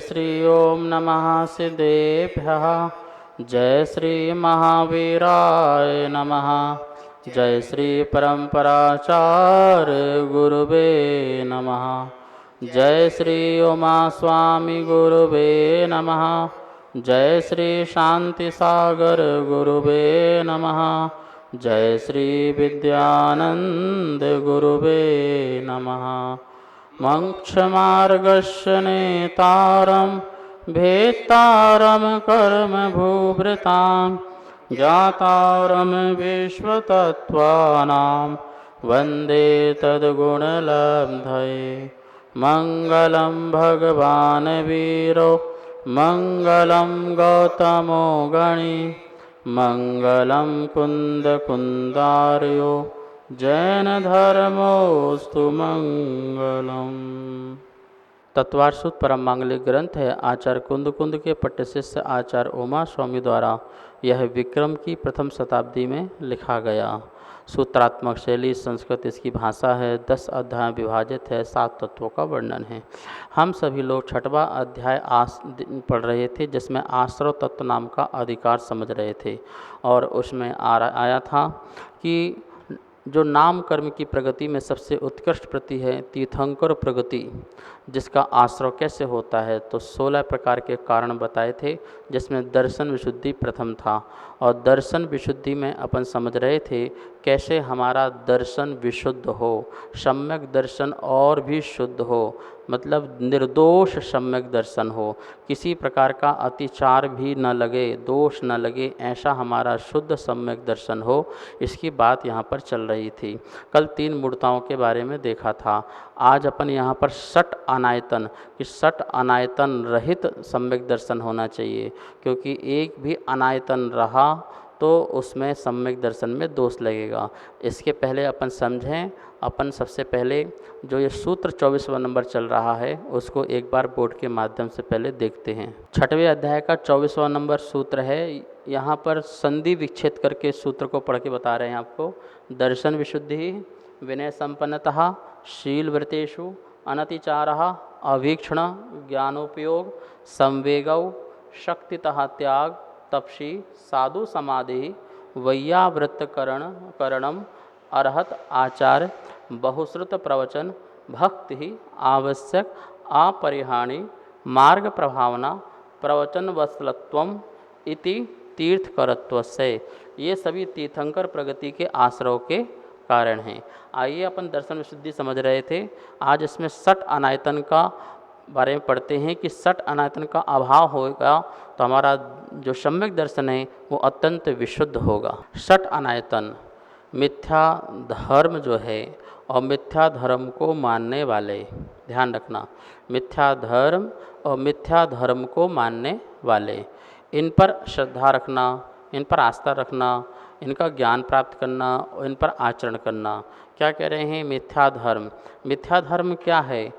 श्री ओम नमः सिद्धेभ्यः। जय श्री महावीराय नमः। जय श्री परम्पराचार्य गुरुवे नमः। जय श्री उमा स्वामी गुरुवे नमः। जय श्री शांति सागर गुरुवे नमः। जय श्री विद्यानंद गुरुवे नमः। मोक्षमार्गस्य नेतारं भेत्तारं कर्म भूभृतां ज्ञातारं विश्वतत्त्वानां वन्दे तद्गुणलब्धये। मङ्गलं भगवान् वीरो मङ्गलं गौतमो गणी मङ्गलं कुन्दकुन्दार्यो जैन धर्मोस्तु मंगलम। तत्वार सूत्र परम मांगलिक ग्रंथ है। आचार्य कुंद के पट्ट शिष्य आचार्य उमा स्वामी द्वारा यह विक्रम की प्रथम शताब्दी में लिखा गया। सूत्रात्मक शैली संस्कृत इसकी भाषा है। 10 अध्याय विभाजित है। 7 तत्वों का वर्णन है। हम सभी लोग 6वां अध्याय पढ़ रहे थे, जिसमें आश्रव तत्व नाम का अधिकार समझ रहे थे। और उसमें आया था कि जो नाम कर्म की प्रगति में सबसे उत्कृष्ट प्रति है तीर्थंकर प्रगति, जिसका आश्रव कैसे होता है, तो 16 प्रकार के कारण बताए थे, जिसमें दर्शन विशुद्धि प्रथम था। और दर्शन विशुद्धि में अपन समझ रहे थे कैसे हमारा दर्शन विशुद्ध हो, सम्यक दर्शन और भी शुद्ध हो, मतलब निर्दोष सम्यक दर्शन हो, किसी प्रकार का अतिचार भी न लगे, दोष न लगे, ऐसा हमारा शुद्ध सम्यक दर्शन हो। इसकी बात यहाँ पर चल रही थी। कल 3 मूर्ताओं के बारे में देखा था। आज अपन यहाँ पर षट अनायतन कि षट अनायतन रहित सम्यक दर्शन होना चाहिए, क्योंकि एक भी अनायतन रहा तो उसमें सम्यक दर्शन में दोष लगेगा। इसके पहले अपन समझें। अपन सबसे पहले जो ये सूत्र 24वां नंबर चल रहा है उसको एक बार बोर्ड के माध्यम से पहले देखते हैं। 6वें अध्याय का 24वां नंबर सूत्र है। यहाँ पर संधि विच्छेद करके सूत्र को पढ़ के बता रहे हैं आपको। दर्शन विशुद्धि विनय संपन्नतः शील व्रतेषु अनतिचारः अवीक्षण ज्ञानोपयोग संवेगौ शक्तितः त्याग तपसी साधु समाधि वैयावृत्तकरणम अर्हत आचार बहुश्रुत प्रवचन भक्ति ही आवश्यक अपरिहाणी मार्ग प्रभावना प्रवचन वत्सलत्वम इति तीर्थकरत्व से। ये सभी तीर्थंकर प्रगति के आश्रव के कारण हैं। आइए अपन दर्शन विशुद्धि समझ रहे थे। आज इसमें षट अनायतन का बारे में पढ़ते हैं कि षट अनायतन का अभाव होगा तो हमारा जो सम्यक दर्शन है वो अत्यंत विशुद्ध होगा। षट अनायतन मिथ्या धर्म जो है और मिथ्या धर्म को मानने वाले, ध्यान रखना, मिथ्या धर्म और मिथ्या धर्म को मानने वाले, इन पर श्रद्धा रखना, इन पर आस्था रखना, इनका ज्ञान प्राप्त करना और इन पर आचरण करना। क्या कह रहे हैं? मिथ्या धर्म। मिथ्या धर्म क्या है?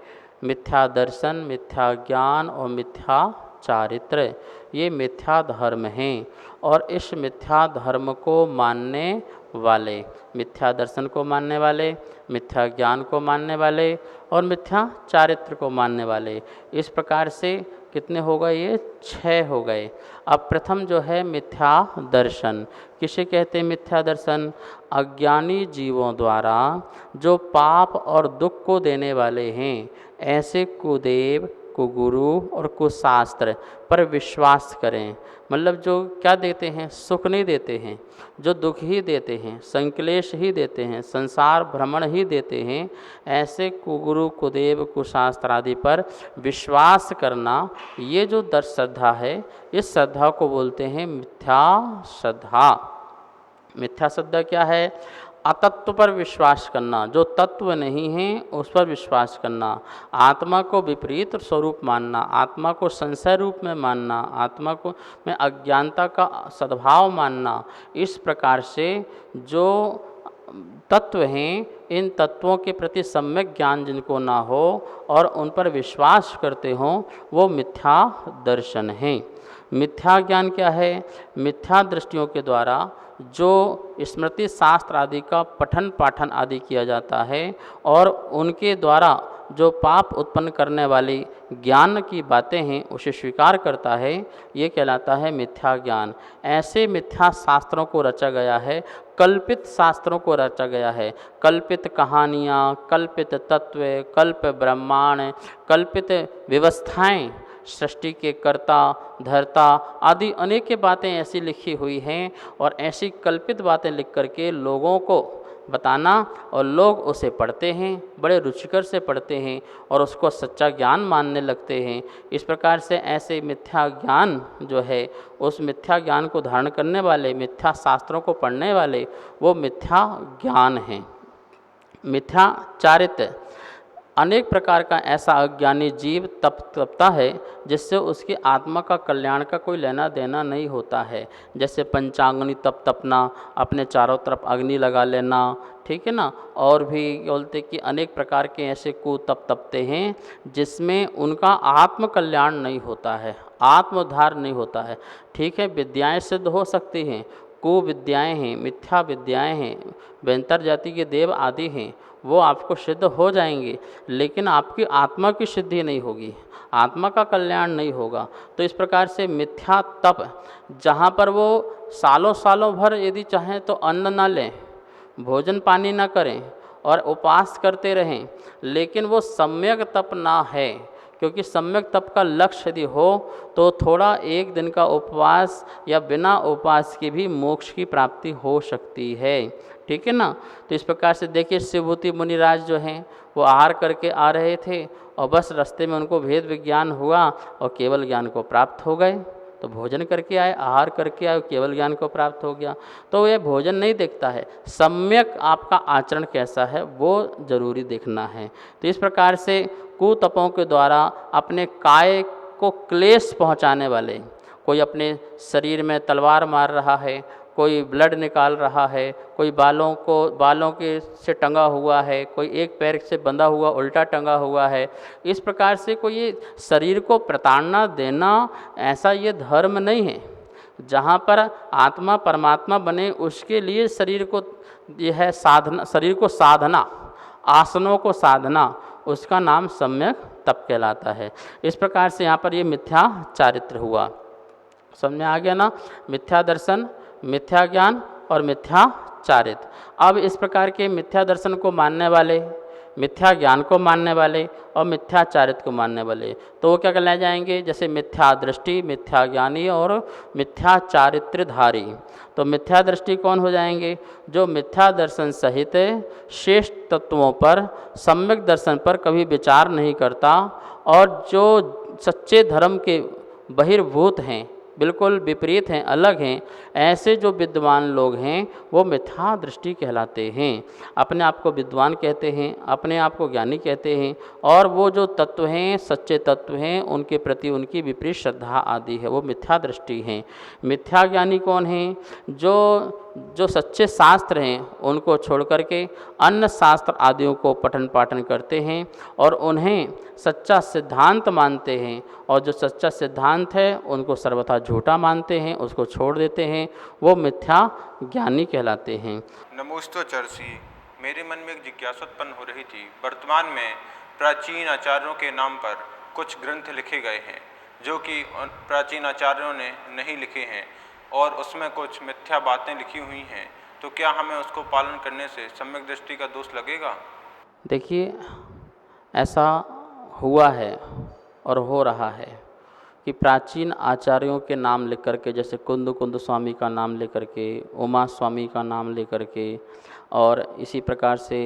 मिथ्या दर्शन, मिथ्या ज्ञान और मिथ्या चारित्र, ये मिथ्या धर्म हैं। और इस मिथ्या धर्म को मानने वाले, मिथ्या दर्शन को मानने वाले, मिथ्या ज्ञान को मानने वाले और मिथ्या चारित्र को मानने वाले, इस प्रकार से कितने हो गए? ये 6 हो गए। अब प्रथम जो है मिथ्या दर्शन। किसे कहते हैं मिथ्या दर्शन? अज्ञानी जीवों द्वारा जो पाप और दुख को देने वाले हैं, ऐसे कुदेव, कुगुरु और कुशास्त्र पर विश्वास करें। मतलब जो क्या देते हैं? सुख नहीं देते हैं, जो दुख ही देते हैं, संक्लेश ही देते हैं, संसार भ्रमण ही देते हैं, ऐसे कुगुरु, कुदेव, कुशास्त्र आदि पर विश्वास करना, ये जो श्रद्धा है, इस श्रद्धा को बोलते हैं मिथ्या श्रद्धा। मिथ्या श्रद्धा क्या है? अतत्व पर विश्वास करना, जो तत्व नहीं है उस पर विश्वास करना, आत्मा को विपरीत स्वरूप मानना, आत्मा को संशय रूप में मानना, आत्मा को में अज्ञानता का सद्भाव मानना। इस प्रकार से जो तत्व हैं, इन तत्वों के प्रति सम्यक ज्ञान जिनको ना हो और उन पर विश्वास करते हों, वो मिथ्या दर्शन है। मिथ्या ज्ञान क्या है? मिथ्या दृष्टियों के द्वारा जो स्मृति शास्त्र आदि का पठन पाठन आदि किया जाता है और उनके द्वारा जो पाप उत्पन्न करने वाली ज्ञान की बातें हैं उसे स्वीकार करता है, ये कहलाता है मिथ्या ज्ञान। ऐसे मिथ्या शास्त्रों को रचा गया है, कल्पित शास्त्रों को रचा गया है, कल्पित कहानियाँ, कल्पित तत्व, कल्प ब्रह्मांड, कल्पित व्यवस्थाएं, सृष्टि के कर्ता धर्ता आदि अनेक बातें ऐसी लिखी हुई हैं और ऐसी कल्पित बातें लिख करके लोगों को बताना, और लोग उसे पढ़ते हैं, बड़े रुचिकर से पढ़ते हैं और उसको सच्चा ज्ञान मानने लगते हैं। इस प्रकार से ऐसे मिथ्या ज्ञान जो है, उस मिथ्या ज्ञान को धारण करने वाले, मिथ्या शास्त्रों को पढ़ने वाले, वो मिथ्या ज्ञान हैं। मिथ्या चारित्र, अनेक प्रकार का ऐसा अज्ञानी जीव तपता है जिससे उसकी आत्मा का कल्याण का कोई लेना देना नहीं होता है। जैसे पंचाग्नि तपना, अपने चारों तरफ अग्नि लगा लेना, ठीक है ना। और भी बोलते कि अनेक प्रकार के ऐसे तपते हैं जिसमें उनका आत्म कल्याण नहीं होता है, आत्मोद्धार नहीं होता है। ठीक है, विद्याएं सिद्ध हो सकती हैं, कुविद्याएं हैं, मिथ्या विद्याएं हैं, बेंतर जाति के देव आदि हैं, वो आपको सिद्ध हो जाएंगे, लेकिन आपकी आत्मा की सिद्धि नहीं होगी, आत्मा का कल्याण नहीं होगा। तो इस प्रकार से मिथ्या तप, जहाँ पर वो सालों सालों भर यदि चाहें तो अन्न ना लें, भोजन पानी ना करें और उपवास करते रहें, लेकिन वो सम्यक तप ना है, क्योंकि सम्यक तप का लक्ष्य यदि हो तो थोड़ा एक दिन का उपवास या बिना उपवास के भी मोक्ष की प्राप्ति हो सकती है। ठीक है ना। तो इस प्रकार से देखिए, शिवभूति मुनिराज जो हैं वो आहार करके आ रहे थे और बस रास्ते में उनको भेद विज्ञान हुआ और केवल ज्ञान को प्राप्त हो गए। तो भोजन करके आए, आहार करके आए, केवल ज्ञान को प्राप्त हो गया। तो ये भोजन नहीं देखता है, सम्यक आपका आचरण कैसा है वो जरूरी देखना है। तो इस प्रकार से कुतपों के द्वारा अपने काय को क्लेश पहुंचाने वाले, कोई अपने शरीर में तलवार मार रहा है, कोई ब्लड निकाल रहा है, कोई बालों के से टंगा हुआ है, कोई एक पैर से बंधा हुआ उल्टा टंगा हुआ है, इस प्रकार से कोई ये शरीर को प्रताड़ना देना, ऐसा ये धर्म नहीं है। जहाँ पर आत्मा परमात्मा बने उसके लिए शरीर को यह है साधना, शरीर को साधना, आसनों को साधना, उसका नाम सम्यक तप कहलाता है। इस प्रकार से यहाँ पर ये मिथ्या चारित्र हुआ। समझ में आ गया ना। मिथ्या दर्शन, मिथ्या ज्ञान और मिथ्या चारित्र। अब इस प्रकार के मिथ्या दर्शन को मानने वाले, मिथ्या ज्ञान को मानने वाले और मिथ्या चारित्र को मानने वाले, तो वो क्या कहलाए जाएंगे? जैसे मिथ्या दृष्टि, मिथ्या ज्ञानी और मिथ्या चारित्रधारी। तो मिथ्या दृष्टि कौन हो जाएंगे? जो मिथ्या दर्शन सहित श्रेष्ठ तत्वों पर, सम्यक दर्शन पर कभी विचार नहीं करता और जो सच्चे धर्म के बहिर्भूत हैं, बिल्कुल विपरीत हैं, अलग हैं, ऐसे जो विद्वान लोग हैं वो मिथ्या दृष्टि कहलाते हैं। अपने आप को विद्वान कहते हैं, अपने आप को ज्ञानी कहते हैं, और वो जो तत्व हैं, सच्चे तत्व हैं, उनके प्रति उनकी विपरीत श्रद्धा आदि है, वो मिथ्या दृष्टि हैं। मिथ्या ज्ञानी कौन हैं? जो सच्चे शास्त्र हैं उनको छोड़ करके अन्य शास्त्र आदियों को पठन पाठन करते हैं और उन्हें सच्चा सिद्धांत मानते हैं, और जो सच्चा सिद्धांत है उनको सर्वथा झूठा मानते हैं, उसको छोड़ देते हैं, वो मिथ्या ज्ञानी कहलाते हैं। नमोस्तुचर्षि, मेरे मन में एक जिज्ञासा उत्पन्न हो रही थी। वर्तमान में प्राचीन आचार्यों के नाम पर कुछ ग्रंथ लिखे गए हैं जो कि प्राचीन आचार्यों ने नहीं लिखे हैं, और उसमें कुछ मिथ्या बातें लिखी हुई हैं, तो क्या हमें उसको पालन करने से सम्यक दृष्टि का दोष लगेगा? देखिए, ऐसा हुआ है और हो रहा है कि प्राचीन आचार्यों के नाम लिख करके, जैसे कुंद स्वामी का नाम लेकर के, उमा स्वामी का नाम लेकर के, और इसी प्रकार से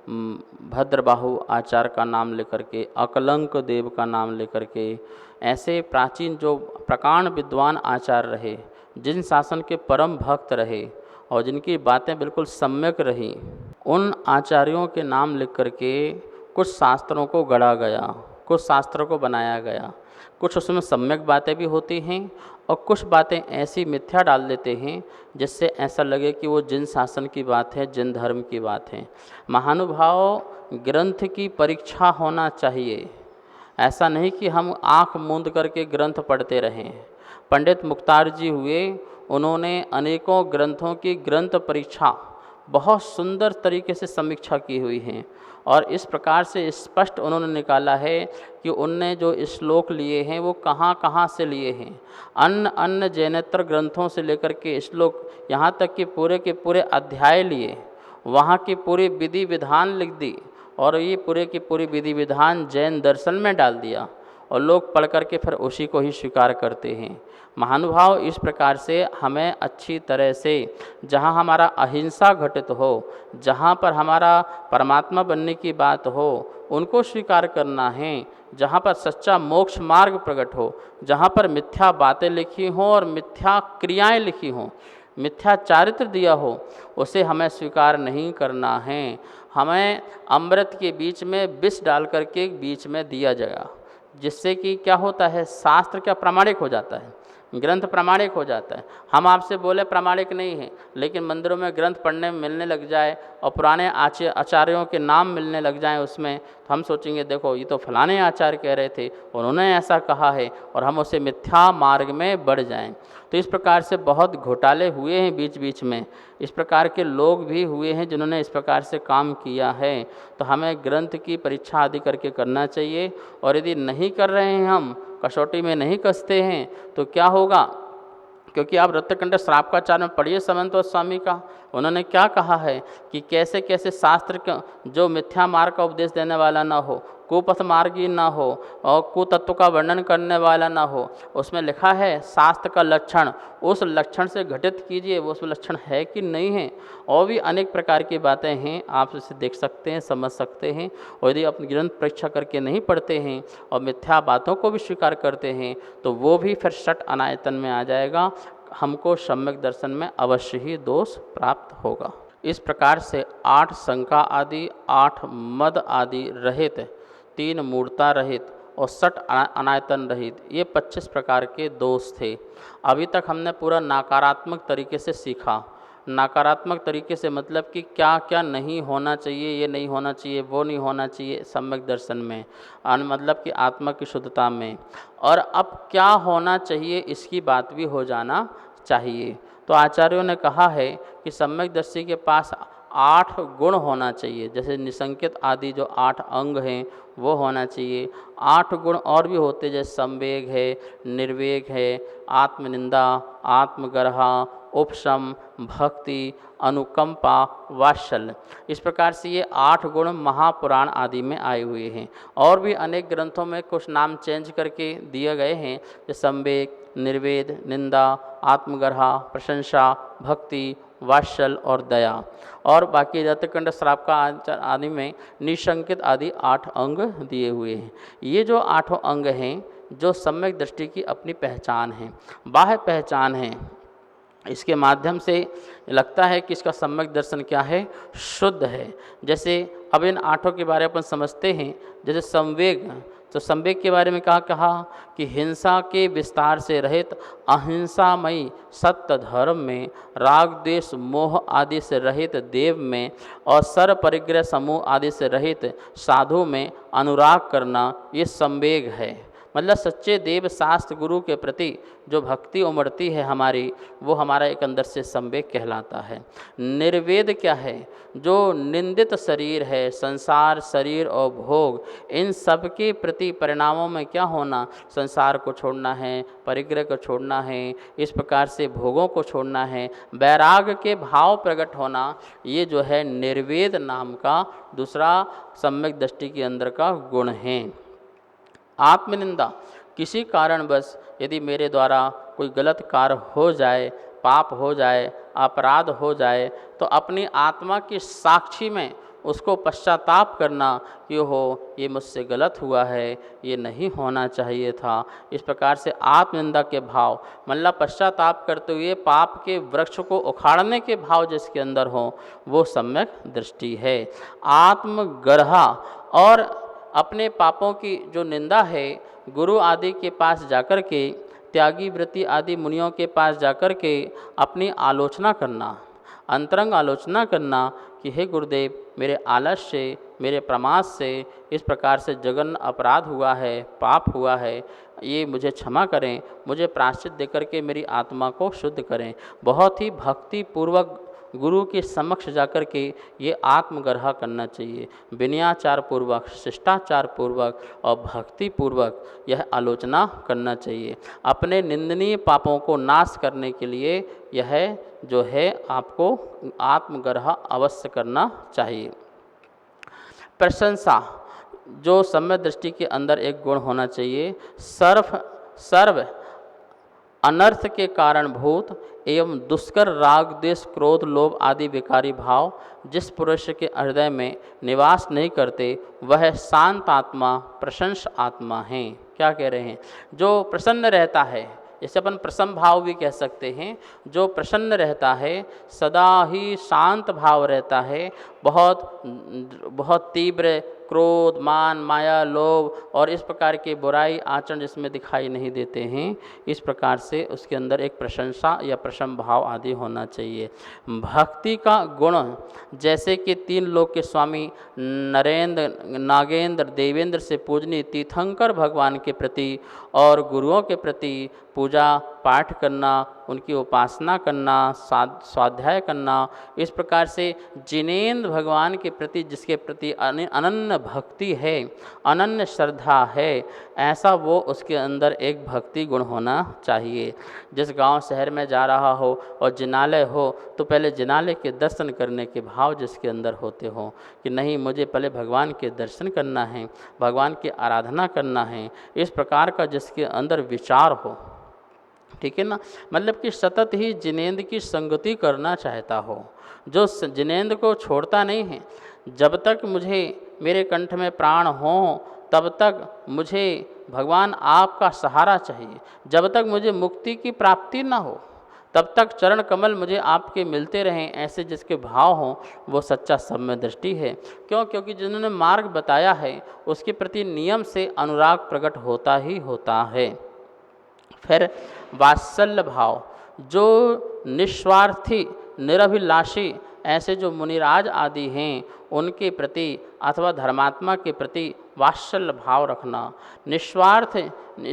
भद्रबाहु आचार्य का नाम लेकर के, अकलंक देव का नाम लेकर के, ऐसे प्राचीन जो प्रकांड विद्वान आचार्य रहे, जिन शासन के परम भक्त रहे और जिनकी बातें बिल्कुल सम्यक रहीं, उन आचार्यों के नाम लिख करके कुछ शास्त्रों को गढ़ा गया, कुछ शास्त्रों को बनाया गया। कुछ उसमें सम्यक बातें भी होती हैं और कुछ बातें ऐसी मिथ्या डाल देते हैं जिससे ऐसा लगे कि वो जिन शासन की बात है, जिन धर्म की बात है। महानुभाव, ग्रंथ की परीक्षा होना चाहिए। ऐसा नहीं कि हम आँख मूंद करके ग्रंथ पढ़ते रहें। पंडित मुख्तार जी हुए, उन्होंने अनेकों ग्रंथों की ग्रंथ परीक्षा बहुत सुंदर तरीके से समीक्षा की हुई है और इस प्रकार से स्पष्ट उन्होंने निकाला है कि उनने जो श्लोक लिए हैं वो कहाँ कहाँ से लिए हैं। अन्य अन्य जैनेतर ग्रंथों से लेकर के श्लोक यहाँ तक कि पूरे के पूरे अध्याय लिए, वहाँ की पूरी विधि विधान लिख दी और ये पूरे की पूरी विधि विधान जैन दर्शन में डाल दिया और लोग पढ़ करके फिर उसी को ही स्वीकार करते हैं। महानुभाव, इस प्रकार से हमें अच्छी तरह से जहाँ हमारा अहिंसा घटित हो, जहाँ पर हमारा परमात्मा बनने की बात हो, उनको स्वीकार करना है। जहाँ पर सच्चा मोक्ष मार्ग प्रकट हो, जहाँ पर मिथ्या बातें लिखी हों और मिथ्या क्रियाएं लिखी हों, मिथ्या चारित्र दिया हो, उसे हमें स्वीकार नहीं करना है। हमें अमृत के बीच में विष डाल करके बीच में दिया जाएगा, जिससे कि क्या होता है, शास्त्र क्या प्रमाणिक हो जाता है, ग्रंथ प्रमाणिक हो जाता है। हम आपसे बोले प्रमाणिक नहीं है, लेकिन मंदिरों में ग्रंथ पढ़ने में मिलने लग जाए और पुराने आचार्यों के नाम मिलने लग जाएं उसमें, तो हम सोचेंगे देखो ये तो फलाने आचार्य कह रहे थे, उन्होंने ऐसा कहा है, और हम उसे मिथ्या मार्ग में बढ़ जाएं। तो इस प्रकार से बहुत घोटाले हुए हैं बीच बीच में, इस प्रकार के लोग भी हुए हैं जिन्होंने इस प्रकार से काम किया है। तो हमें ग्रंथ की परीक्षा आदि करके करना चाहिए, और यदि नहीं कर रहे हैं, हम कसौटी में नहीं कसते हैं, तो क्या होगा, क्योंकि आप रत्नकंठ श्रावकाचार्य में पढ़िए समन्त स्वामी का, उन्होंने क्या कहा है कि कैसे कैसे शास्त्र का जो मिथ्या मार्ग का उपदेश देने वाला ना हो, कुपथ मार्गी ना हो और कुतत्व का वर्णन करने वाला ना हो, उसमें लिखा है शास्त्र का लक्षण, उस लक्षण से घटित कीजिए वो उस लक्षण है कि नहीं है। और भी अनेक प्रकार की बातें हैं, आप इसे देख सकते हैं, समझ सकते हैं। और यदि अपनी ग्रंथ परीक्षा करके नहीं पढ़ते हैं और मिथ्या बातों को भी स्वीकार करते हैं, तो वो भी फिर षट अनायतन में आ जाएगा, हमको सम्यक दर्शन में अवश्य ही दोष प्राप्त होगा। इस प्रकार से 8 शंका आदि, 8 मद आदि रहित, 3 मूर्ता रहित और 6 अनायतन रहित, ये 25 प्रकार के दोष थे। अभी तक हमने पूरा नकारात्मक तरीके से सीखा। नकारात्मक तरीके से मतलब कि क्या क्या नहीं होना चाहिए, ये नहीं होना चाहिए, वो नहीं होना चाहिए सम्यक दर्शन में, मतलब कि आत्मा की शुद्धता में। और अब क्या होना चाहिए इसकी बात भी हो जाना चाहिए। तो आचार्यों ने कहा है कि सम्यक दर्शी के पास 8 गुण होना चाहिए, जैसे निसंकित आदि जो 8 अंग हैं वो होना चाहिए। 8 गुण और भी होते, जैसे संवेग है, निर्वेग है, आत्मनिंदा, आत्मगर्हा, उपशम, भक्ति, अनुकंपा, वात्सल्य। इस प्रकार से ये 8 गुण महापुराण आदि में आए हुए हैं। और भी अनेक ग्रंथों में कुछ नाम चेंज करके दिए गए हैं, जैसे संवेग, निर्वेद, निंदा, आत्मगर्हा, प्रशंसा, भक्ति, वात्सल और दया। और बाकी रत्नकंठ श्रावका आदि में निशंकित आदि 8 अंग दिए हुए हैं। ये जो 8 अंग हैं, जो सम्यक दृष्टि की अपनी पहचान है, बाह्य पहचान है, इसके माध्यम से लगता है कि इसका सम्यक दर्शन क्या है, शुद्ध है। जैसे अब इन 8 के बारे में अपन समझते हैं, जैसे संवेग, तो संवेग के बारे में कहा कि हिंसा के विस्तार से रहित, अहिंसामयी सत्य धर्म में, राग द्वेष मोह आदि से रहित देव में, और सर परिग्रह समूह आदि से रहित साधु में अनुराग करना, ये संवेग है। मतलब सच्चे देव शास्त्र गुरु के प्रति जो भक्ति उमड़ती है हमारी, वो हमारा एक अंदर से संवेग कहलाता है। निर्वेद क्या है, जो निंदित शरीर है, संसार, शरीर और भोग, इन सब के प्रति परिणामों में क्या होना, संसार को छोड़ना है, परिग्रह को छोड़ना है, इस प्रकार से भोगों को छोड़ना है, वैराग के भाव प्रकट होना, ये जो है निर्वेद नाम का दूसरा सम्यक दृष्टि के अंदर का गुण है। आत्मनिंदा, किसी कारणवश यदि मेरे द्वारा कोई गलत कार्य हो जाए, पाप हो जाए, अपराध हो जाए, तो अपनी आत्मा की साक्षी में उसको पश्चाताप करना कि हो ये मुझसे गलत हुआ है, ये नहीं होना चाहिए था। इस प्रकार से आत्मनिंदा के भाव, मतलब पश्चाताप करते हुए पाप के वृक्ष को उखाड़ने के भाव जिसके अंदर हो, वो सम्यक दृष्टि है। आत्मगर्हा, और अपने पापों की जो निंदा है, गुरु आदि के पास जाकर के, त्यागी वृत्ति आदि मुनियों के पास जाकर के अपनी आलोचना करना, अंतरंग आलोचना करना कि हे गुरुदेव, मेरे आलस्य से, मेरे प्रमाद से इस प्रकार से जघन्य अपराध हुआ है, पाप हुआ है, ये मुझे क्षमा करें, मुझे प्रायश्चित देकर के मेरी आत्मा को शुद्ध करें। बहुत ही भक्ति पूर्वक गुरु के समक्ष जाकर के ये आत्मग्रह करना चाहिए, विनयाचार पूर्वक, शिष्टाचार पूर्वक और भक्ति पूर्वक यह आलोचना करना चाहिए। अपने निंदनीय पापों को नाश करने के लिए यह जो है आपको आत्मग्रह अवश्य करना चाहिए। प्रशंसा जो सम्यक दृष्टि के अंदर एक गुण होना चाहिए, सर्व अनर्थ के कारणभूत एवं दुष्कर राग देश क्रोध लोभ आदि विकारी भाव जिस पुरुष के हृदय में निवास नहीं करते वह शांत आत्मा प्रशंस आत्मा है। क्या कह रहे हैं? जो प्रसन्न रहता है, जैसे अपन प्रसन्न भाव भी कह सकते हैं, जो प्रसन्न रहता है, सदा ही शांत भाव रहता है, बहुत तीव्र क्रोध मान माया लोभ और इस प्रकार के बुराई आचरण जिसमें दिखाई नहीं देते हैं, इस प्रकार से उसके अंदर एक प्रशंसा या प्रशम भाव आदि होना चाहिए। भक्ति का गुण जैसे कि 3 लोक के स्वामी नरेंद्र नागेंद्र देवेंद्र से पूजनीय तीर्थंकर भगवान के प्रति और गुरुओं के प्रति पूजा पाठ करना, उनकी उपासना करना, स्वाध्याय करना, इस प्रकार से जिनेंद्र भगवान के प्रति जिसके प्रति अनन्य भक्ति है, अनन्य श्रद्धा है, ऐसा वो उसके अंदर एक भक्ति गुण होना चाहिए। जिस गांव शहर में जा रहा हो और जिनालय हो तो पहले जिनालय के दर्शन करने के भाव जिसके अंदर होते हो कि नहीं, मुझे पहले भगवान के दर्शन करना है, भगवान की आराधना करना है, इस प्रकार का जिसके अंदर विचार हो, ठीक है ना। मतलब कि सतत ही जिनेंद्र की संगति करना चाहता हो, जो जिनेंद्र को छोड़ता नहीं है। जब तक मुझे मेरे कंठ में प्राण हो तब तक मुझे भगवान आपका सहारा चाहिए, जब तक मुझे मुक्ति की प्राप्ति ना हो तब तक चरण कमल मुझे आपके मिलते रहें, ऐसे जिसके भाव हों वो सच्चा सम्यक दृष्टि है। क्यों? क्योंकि जिन्होंने मार्ग बताया है उसके प्रति नियम से अनुराग प्रकट होता ही होता है। फिर वात्सल्य भाव, जो निस्वार्थी निरभिलाषी ऐसे जो मुनिराज आदि हैं उनके प्रति अथवा धर्मात्मा के प्रति वात्सल्य भाव रखना, निस्वार्थ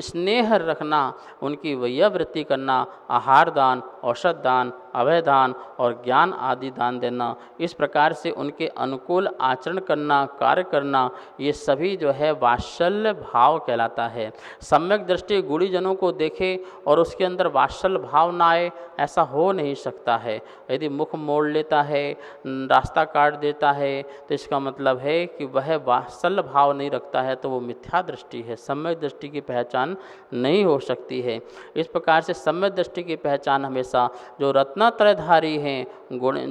स्नेह रखना, उनकी वैयावृत्ति करना, आहार दान, औषध दान, अभय दान और ज्ञान आदि दान देना, इस प्रकार से उनके अनुकूल आचरण करना, कार्य करना, ये सभी जो है वात्सल्य भाव कहलाता है। सम्यक दृष्टि गुणीजनों को देखे और उसके अंदर वात्सल्य भाव ना आए, ऐसा हो नहीं सकता है। यदि मुख मोड़ लेता है, रास्ता काट देता है, तो इसका मतलब है कि वह वात्सल्य भाव नहीं रखता है, तो वो मिथ्या दृष्टि है, सम्यक दृष्टि की पहचान नहीं हो सकती है। इस प्रकार से सम्यक दृष्टि की पहचान हमेशा जो रत्नात्रयधारी हैं,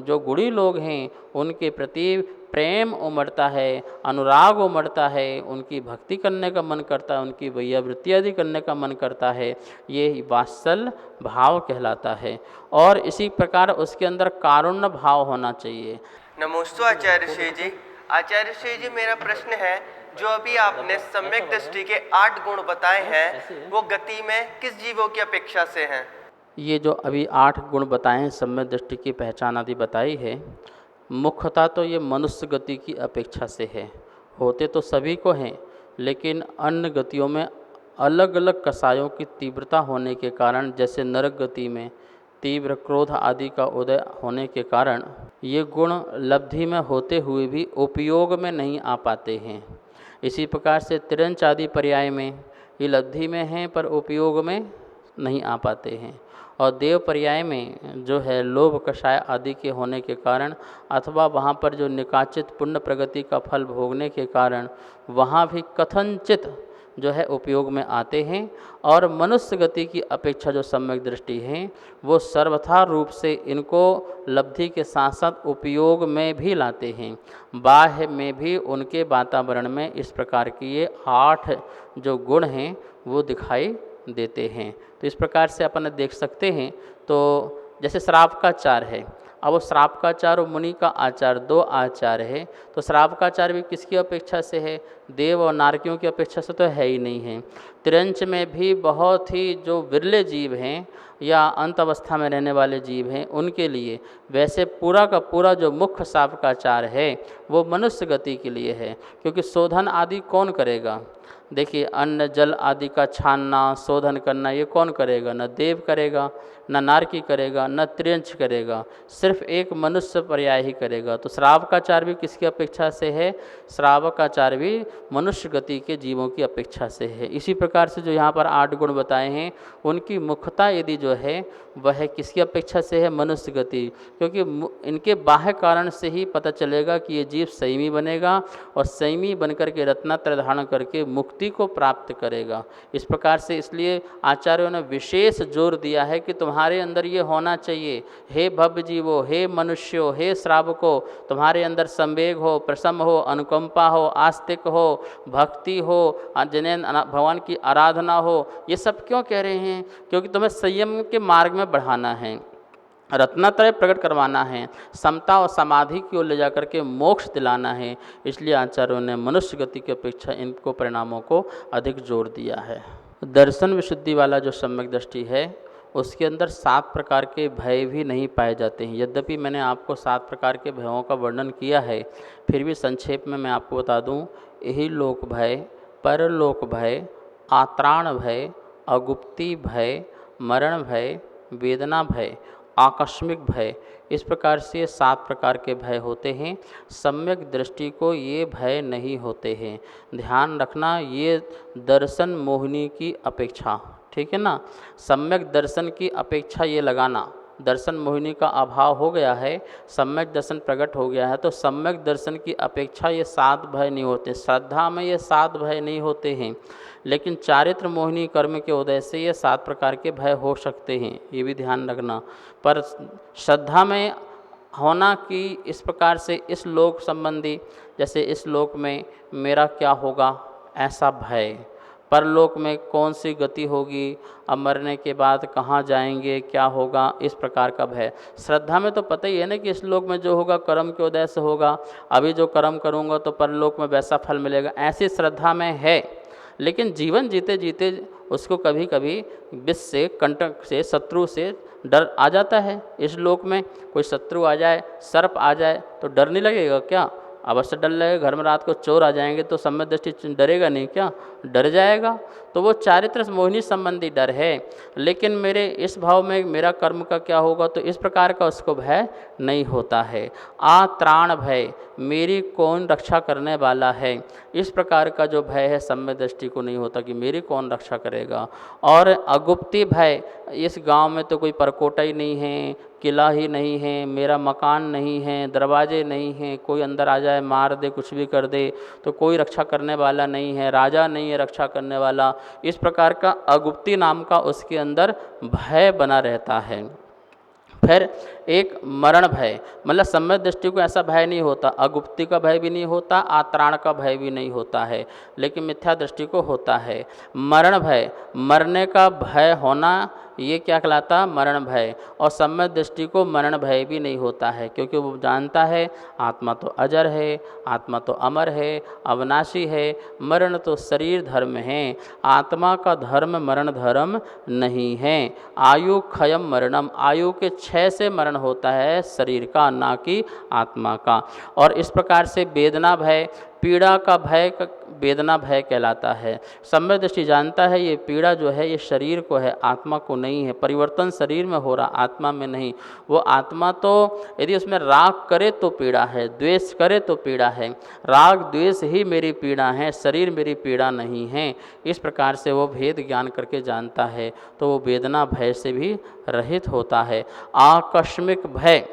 जो गुणी लोग हैं, उनके प्रति प्रेम उमड़ता है, अनुराग उमड़ता है, उनकी भक्ति करने का मन करता है, उनकी वैयावृत्ति आदि करने का मन करता है, ये वात्सल्य भाव कहलाता है। और इसी प्रकार उसके अंदर कारुण्य भाव होना चाहिए। नमोस्तु आचार्य श्री जी। आचार्य श्री जी, मेरा प्रश्न है, जो अभी आपने सम्यक दृष्टि के 8 गुण बताए हैं वो गति में किस जीवों की अपेक्षा से हैं? ये जो अभी 8 गुण बताए हैं, सम्यक दृष्टि की पहचान आदि बताई है, मुख्यतः तो ये मनुष्य गति की अपेक्षा से है। होते तो सभी को हैं, लेकिन अन्य गतियों में अलग अलग कसायों की तीव्रता होने के कारण, जैसे नरक गति में तीव्र क्रोध आदि का उदय होने के कारण ये गुण लब्धि में होते हुए भी उपयोग में नहीं आ पाते हैं। इसी प्रकार से तिरंच आदि पर्याय में ये लब्धि में हैं पर उपयोग में नहीं आ पाते हैं। और देव पर्याय में जो है लोभ कषाय आदि के होने के कारण अथवा वहाँ पर जो निकाचित पुण्य प्रगति का फल भोगने के कारण वहाँ भी कथनचित जो है उपयोग में आते हैं। और मनुष्य गति की अपेक्षा जो सम्यक दृष्टि है वो सर्वथा रूप से इनको लब्धि के साथ साथ उपयोग में भी लाते हैं, बाह्य में भी उनके वातावरण में इस प्रकार की ये 8 जो गुण हैं वो दिखाई देते हैं। तो इस प्रकार से अपन देख सकते हैं। तो जैसे श्राप का आचार है, अब वो श्राप का आचार और मुनि का आचार 2 आचार है, तो श्राप का आचार भी किसकी अपेक्षा से है? देव और नारकियों की अपेक्षा से तो है ही नहीं है। तिरंच में भी बहुत ही जो विरले जीव हैं या अंत अवस्था में रहने वाले जीव हैं उनके लिए, वैसे पूरा का पूरा जो मुख्य शाप का आचार है वो मनुष्य गति के लिए है। क्योंकि शोधन आदि कौन करेगा? देखिए, अन्न जल आदि का छानना, शोधन करना ये कौन करेगा? न देव करेगा, न नारकी करेगा, न त्रियंच करेगा, सिर्फ एक मनुष्य पर्याय ही करेगा। तो श्रावक आचार भी किसकी अपेक्षा से है? श्रावक आचार भी मनुष्य गति के जीवों की अपेक्षा से है। इसी प्रकार से जो यहाँ पर 8 गुण बताए हैं उनकी मुख्यता यदि जो है वह किसकी अपेक्षा से है? मनुष्य गति। क्योंकि इनके बाह्य कारण से ही पता चलेगा कि ये जीव संयमी बनेगा और संयमी बनकर के रत्नात्रय धारण करके मुक्ति को प्राप्त करेगा। इस प्रकार से इसलिए आचार्यों ने विशेष जोर दिया है कि तुम्हारे अंदर ये होना चाहिए। हे भव्य जीवो, हे मनुष्यो, हे श्रावको, तुम्हारे अंदर संवेग हो, प्रसम हो, अनुकंपा हो, आस्तिक हो, भक्ति हो, जिन्हें भगवान की आराधना हो। ये सब क्यों कह रहे हैं? क्योंकि तुम्हें संयम के मार्ग में बढ़ाना है, रत्नात्रय प्रकट करवाना है, समता और समाधि की ओर ले जाकर के मोक्ष दिलाना है। इसलिए आचार्यों ने मनुष्य गति की अपेक्षा इनको परिणामों को अधिक जोर दिया है। दर्शन विशुद्धि वाला जो सम्यक दृष्टि है उसके अंदर 7 प्रकार के भय भी नहीं पाए जाते हैं। यद्यपि मैंने आपको 7 प्रकार के भयों का वर्णन किया है, फिर भी संक्षेप में मैं आपको बता दूं। यही लोक भय, परलोक भय, आत्राण भय, अगुप्ती भय, मरण भय, वेदना भय, आकस्मिक भय, इस प्रकार से 7 प्रकार के भय होते हैं। सम्यक दृष्टि को ये भय नहीं होते हैं। ध्यान रखना, ये दर्शन मोहिनी की अपेक्षा, ठीक है ना, सम्यक दर्शन की अपेक्षा ये लगाना। दर्शन मोहिनी का अभाव हो गया है, सम्यक दर्शन प्रकट हो गया है, तो सम्यक दर्शन की अपेक्षा ये 7 भय नहीं होते। श्रद्धा में ये 7 भय नहीं होते हैं, लेकिन चारित्र मोहिनी कर्म के उदय से ये 7 प्रकार के भय हो सकते हैं, ये भी ध्यान रखना। पर श्रद्धा में होना कि इस प्रकार से इस लोक संबंधी, जैसे इस लोक में मेरा क्या होगा ऐसा भय, परलोक में कौन सी गति होगी, अब मरने के बाद कहाँ जाएंगे, क्या होगा, इस प्रकार का भय। श्रद्धा में तो पता ही है ना कि इस लोक में जो होगा कर्म के उदय से होगा, अभी जो कर्म करूँगा तो परलोक में वैसा फल मिलेगा, ऐसी श्रद्धा में है। लेकिन जीवन जीते जीते उसको कभी कभी विष से, कंटक से, शत्रु से डर आ जाता है। इस लोक में कोई शत्रु आ जाए, सर्प आ जाए तो डर नहीं लगेगा क्या? अवश्य डर लगेगा। घर में रात को चोर आ जाएंगे तो सम्यक दृष्टि डरेगा नहीं क्या? डर जाएगा। तो वो चारित्र मोहिनी संबंधी डर है। लेकिन मेरे इस भाव में मेरा कर्म का क्या होगा, तो इस प्रकार का उसको भय नहीं होता है। आत्राण भय, मेरी कौन रक्षा करने वाला है, इस प्रकार का जो भय है सम्यक दृष्टि को नहीं होता कि मेरी कौन रक्षा करेगा। और अगुप्ती भय, इस गांव में तो कोई परकोटा ही नहीं है, किला ही नहीं है, मेरा मकान नहीं है, दरवाजे नहीं हैं, कोई अंदर आ जाए मार दे, कुछ भी कर दे, तो कोई रक्षा करने वाला नहीं है, राजा नहीं है रक्षा करने वाला। इस प्रकार का अगुप्ती नाम का उसके अंदर भय बना रहता है। फिर एक मरण भय, मतलब सम्यक दृष्टि को ऐसा भय नहीं होता, अगुप्ती का भय भी नहीं होता, आत्राण का भय भी नहीं होता है, लेकिन मिथ्या दृष्टि को होता है। मरण भय, मरने का भय होना, ये क्या कहलाता? मरण भय। और सम्यक दृष्टि को मरण भय भी नहीं होता है, क्योंकि वो जानता है आत्मा तो अजर है, आत्मा तो अमर है, अविनाशी है, मरण तो शरीर धर्म है, आत्मा का धर्म मरण धर्म नहीं है। आयु क्षयम मरणम, आयु के क्षय से मरण होता है शरीर का, ना कि आत्मा का। और इस प्रकार से वेदना भय, पीड़ा का भय वेदना भय कहलाता है। सम्यक दृष्टि जानता है ये पीड़ा जो है ये शरीर को है, आत्मा को नहीं है। परिवर्तन शरीर में हो रहा, आत्मा में नहीं। वो आत्मा तो यदि उसमें राग करे तो पीड़ा है, द्वेष करे तो पीड़ा है, राग द्वेष ही मेरी पीड़ा है, शरीर मेरी पीड़ा नहीं है। इस प्रकार से वो भेद ज्ञान करके जानता है, तो वो वेदना भय से भी रहित होता है। आकस्मिक भय,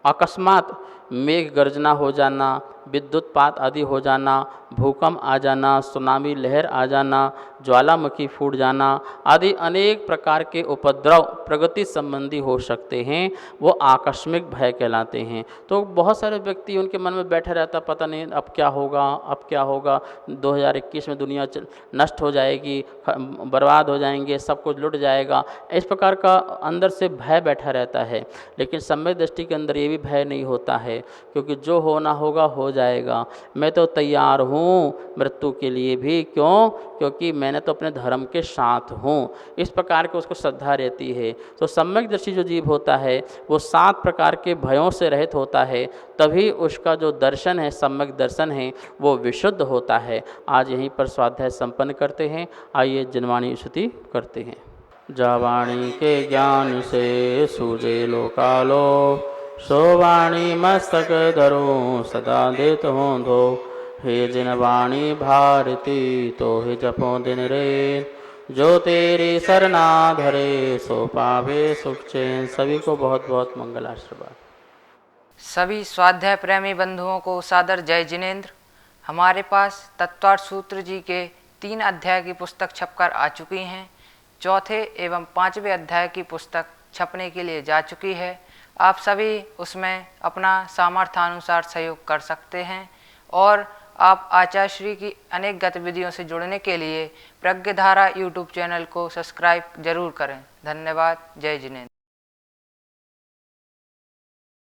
अकस्मात मेघ गर्जना हो जाना, विद्युतपात आदि हो जाना, भूकंप आ जाना, सुनामी लहर आ जाना, ज्वालामुखी फूट जाना आदि अनेक प्रकार के उपद्रव प्रगति संबंधी हो सकते हैं, वो आकस्मिक भय कहलाते हैं। तो बहुत सारे व्यक्ति उनके मन में बैठा रहता, पता नहीं अब क्या होगा, अब क्या होगा, 2021 में दुनिया नष्ट हो जाएगी, बर्बाद हो जाएंगे, सब कुछ लुट जाएगा, इस प्रकार का अंदर से भय बैठा रहता है। लेकिन सम्यक दृष्टि के अंदर ये भी भय नहीं होता है, क्योंकि जो होना होगा हो जाएगा। मैं तो तैयार हूँ मृत्यु के लिए भी, क्यों? क्योंकि मैंने तो अपने धर्म के साथ हूँ। इस प्रकार की उसको श्रद्धा रहती है। तो सम्यक दर्शी जो जीव होता है वो 7 प्रकार के भयों से रहित होता है, तभी उसका जो दर्शन है, सम्यक दर्शन है, वो विशुद्ध होता है। आज यहीं पर स्वाध्याय संपन्न करते हैं। आइए जनवाणी स्तुति करते हैं। जावाणी के ज्ञान से सूझे लोकालो, सोवाणी मस्तक धरो सदा देत हों धो। हे जिनवाणी भारती तो हे जपो दिन रे, जो तेरी सरना धरे सो पावे सुख चैन। सभी को बहुत बहुत मंगल आशीर्वाद। सभी स्वाध्याय प्रेमी बंधुओं को सादर जय जिनेंद्र। हमारे पास तत्वार्थ सूत्र जी के 3 अध्याय की पुस्तक छपकर आ चुकी हैं। चौथे एवं 5वें अध्याय की पुस्तक छपने के लिए जा चुकी है। आप सभी उसमें अपना सामर्थ्यानुसार सहयोग कर सकते हैं और आप आचार्य श्री की अनेक गतिविधियों से जुड़ने के लिए प्रज्ञधारा यूट्यूब चैनल को सब्सक्राइब जरूर करें। धन्यवाद। जय जिनेंद्र।